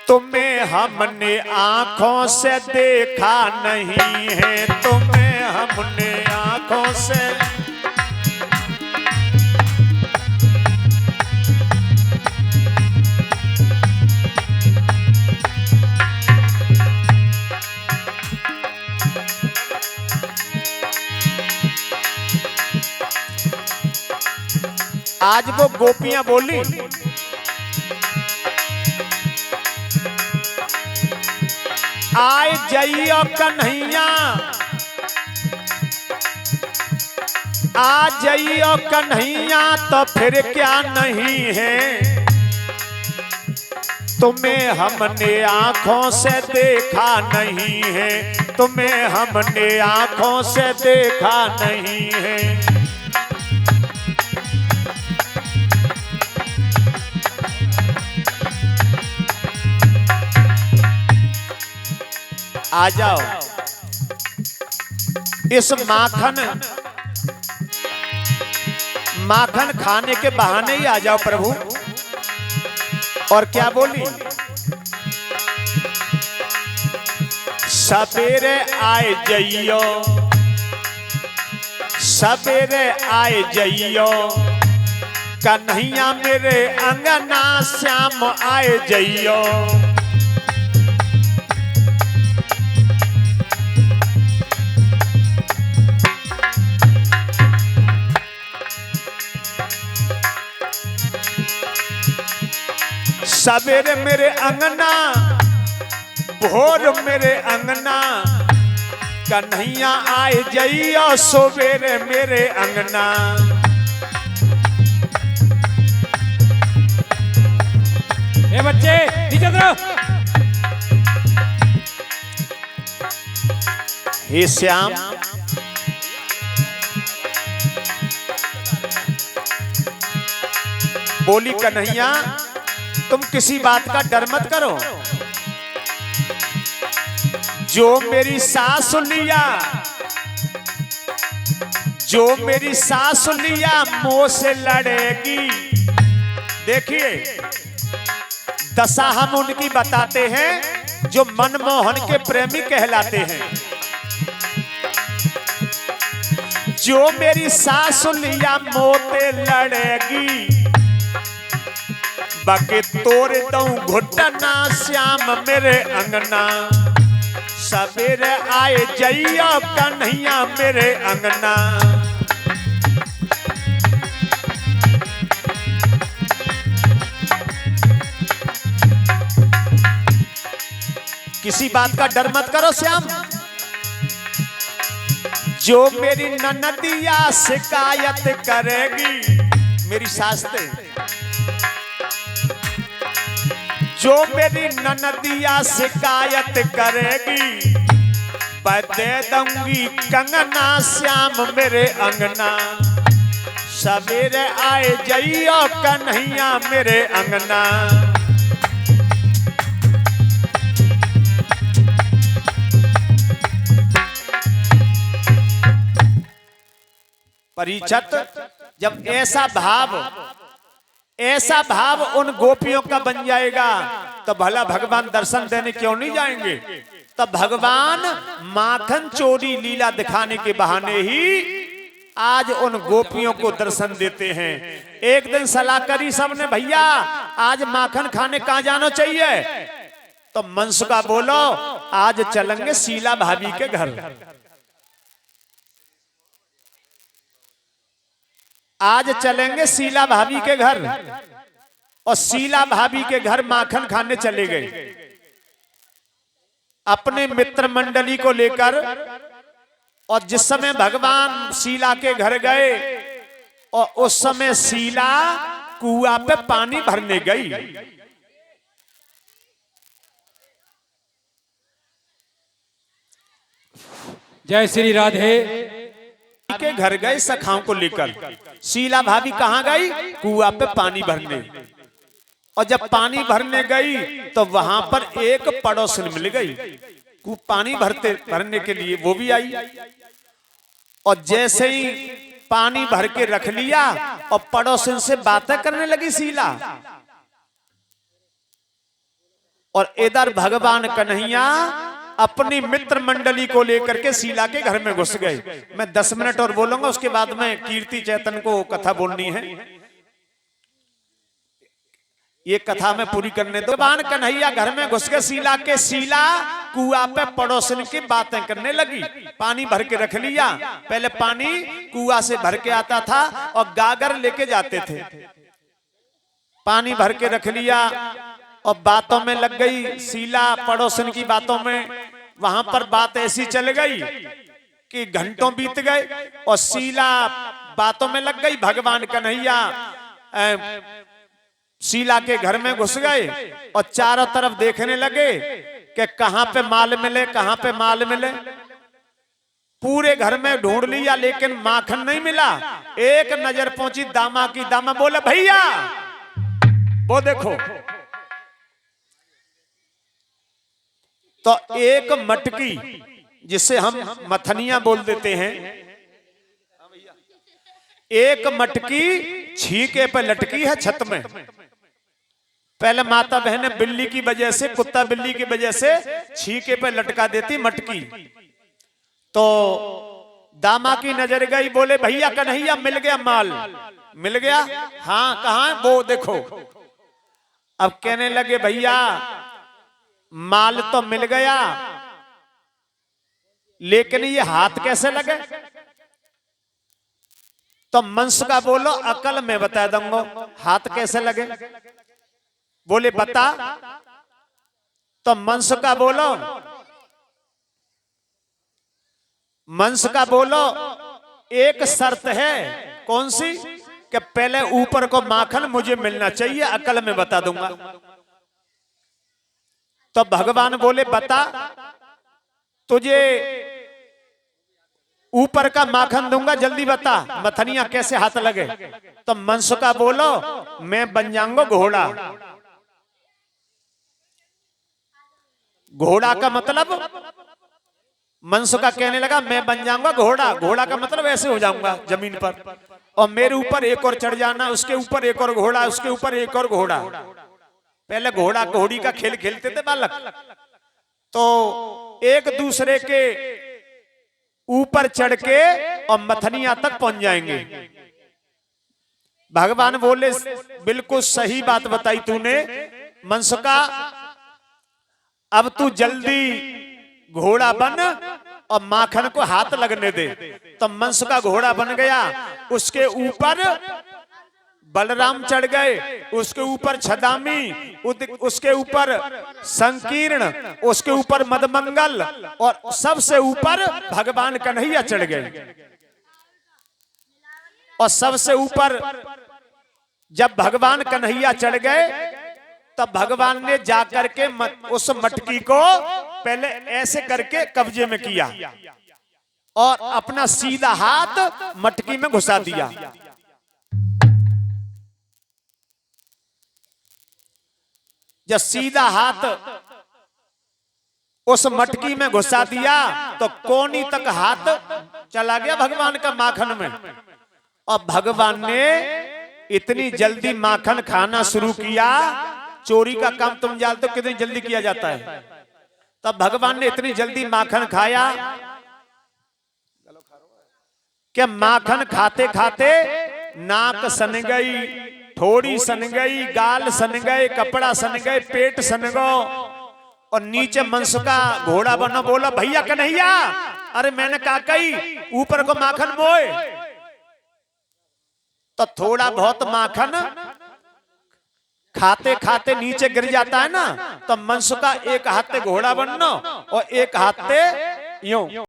तुम्हें हमने आंखों से देखा नहीं है, तुम्हें हमने आंखों से। आज वो गोपियां बोली, आए जइयो कन्हैया, आ जइयो कन्हैया, तो फिर क्या नहीं है। तुम्हें हमने आंखों से देखा नहीं है, तुम्हें हमने आंखों से देखा नहीं है। आ जाओ, इस माखन खाने के बहाने ही आ जाओ प्रभु। और क्या बोली, सवेरे आए जइयो, सवेरे आए जइयो कन्हैया मेरे अंगना, श्याम आए जइयो। सवेरे मेरे अंगना, भोर मेरे अंगना, कन्हैया आए जइयो सवेरे मेरे अंगना। ए बच्चे नीचे उतरो। हे श्याम, बोली कन्हैया तुम किसी बात का डर मत करो। जो मेरी सास लिया, जो मेरी सास लिया मुंह से लड़ेगी। देखिए दशा हम उनकी बताते हैं जो मनमोहन के प्रेमी कहलाते हैं। जो मेरी सास लिया मोते लड़ेगी, बाकी तोड़ दऊं घुटना श्याम मेरे अंगना। सवेरे आए जइयो कन्हैया मेरे अंगना। किसी बात का डर मत करो श्याम। जो मेरी ननदिया शिकायत करेगी, मेरी सास से, जो मेरी ननदिया शिकायत करेगी, दे दूंगी कंगना श्याम मेरे अंगना। सवेरे आए जइयो कन्हैया मेरे अंगना। परीक्षित जब ऐसा भाव उन गोपियों का बन जाएगा तो भला भगवान दर्शन देने क्यों नहीं जाएंगे। तो भगवान माखन चोरी लीला दिखाने के बहाने ही आज उन गोपियों को दर्शन देते हैं। एक दिन सलाह करी सबने, भैया आज माखन खाने कहाँ जाना चाहिए। तो मनसुखा बोलो आज चलेंगे शीला भाभी के घर। आज चलेंगे शीला भाभी के घर। और शीला भाभी के घर माखन खाने चले गए अपने मित्र मंडली को लेकर। और जिस समय भगवान शीला के घर गए और उस समय शीला कुआं पे पानी भरने गई। जय श्री राधे। के घर गए सखाओं को लेकर। शीला भाभी कहाँ गई? कुआं पे पानी भरने। और जब पानी भरने गई तो वहां पर एक पड़ोसन मिल गई पानी भरने के लिए, वो भी आई। और जैसे ही पानी भर के रख लिया और पड़ोसन से बातें करने लगी शीला। और इधर भगवान कन्हैया अपनी मित्र मंडली को लेकर के शीला के घर में घुस गए। मैं 10 मिनट और बोलूंगा, उसके बाद में कीर्ति चैतन को कथा बोलनी है। ये कथा में पूरी करने दो। भगवान कन्हैया घर में घुस के शीला कुआ पे पड़ोसन की बातें करने लगी। पानी भर के रख लिया, पहले पानी कुआ से भर के आता था और गागर लेके जाते थे। पानी भर के रख लिया और बातों में लग गई शीला, पड़ोसन की बातों में। वहां पर बात ऐसी चल गई कि घंटों बीत गए और शीला बातों में लग गई। भगवान कन्हैया शीला के घर में घुस गए और चारों तरफ देखने लगे कि कहां पे माल मिले, कहां पे माल मिले। पूरे घर में ढूंढ लिया लेकिन माखन नहीं मिला। एक नजर पहुंची दामा की। दामा बोले भैया वो देखो। तो एक मटकी, जिसे हम मथनिया बोल देते हैं, एक मटकी छीके पे लटकी है छत में। पहले माता बहने बिल्ली की वजह से, कुत्ता बिल्ली की वजह से छीके पे लटका देती मटकी। तो दामा की नजर गई, बोले भैया कन्हैया मिल गया माल। मिल गया? हाँ। कहाँ? वो देखो। अब कहने लगे भैया माल तो मिल गया लेकिन ये हाथ कैसे लगे? तो मंस का बोलो अकल में बता दूंगा, हाथ कैसे लगे? बोले बता। तो मंस का बोलो, मंस का बोलो एक शर्त है। कौन सी? कि पहले ऊपर को माखन मुझे मिलना चाहिए, अकल में बता दूंगा। तो भगवान बोले बता, तुझे ऊपर का माखन दूंगा, जल्दी बता मथनिया कैसे हाथ लगे। तो मंस का बोलो मैं बन जाऊंगा घोड़ा। घोड़ा का मतलब, मंस का कहने लगा मैं बन जाऊंगा घोड़ा। घोड़ा का मतलब ऐसे हो जाऊंगा जमीन पर और मेरे ऊपर एक और चढ़ जाना, उसके ऊपर एक और घोड़ा, उसके ऊपर एक और घोड़ा। पहले घोड़ा घोड़ी का खेल खेलते थे बालक, तो एक दूसरे के ऊपर चढ़ के और मथनिया तक पहुंच जाएंगे। भगवान बोले बिल्कुल सही बात बताई तूने मंस का, अब तू जल्दी घोड़ा बन और माखन को हाथ लगने दे। तो मंस का घोड़ा बन गया, उसके ऊपर बलराम चढ़ गए, उसके ऊपर छदामी, उसके ऊपर संकीर्ण, उसके ऊपर मदमंगल और सबसे ऊपर भगवान कन्हैया चढ़ गए। और सबसे ऊपर जब भगवान कन्हैया चढ़ गए तब भगवान ने जाकर के उस मटकी को पहले ऐसे करके कब्जे में किया और अपना सीधा हाथ मटकी में घुसा दिया। जब सीधा हाथ उस मटकी में घुसा दिया तो कोनी तक हाथ चला गया भगवान का माखन में। और भगवान ने इतनी जल्दी माखन खाना शुरू किया। चोरी का काम तुम जानते हो कितनी जल्दी किया जाता है। तब भगवान ने इतनी जल्दी माखन खाया कि माखन खाते खाते नाक सन गई, ठोड़ी सन गई, गाल सन गए, कपड़ा सन गए, पेट सन गो और नीचे मंस का घोड़ा बना। बोला भैया कन्हैया, अरे मैंने कहा कही ऊपर को माखन मोए। तो थोड़ा बहुत माखन खाते खाते नीचे गिर जाता है ना, तो मंस का एक हाथ घोड़ा बनना और एक हाथ यूं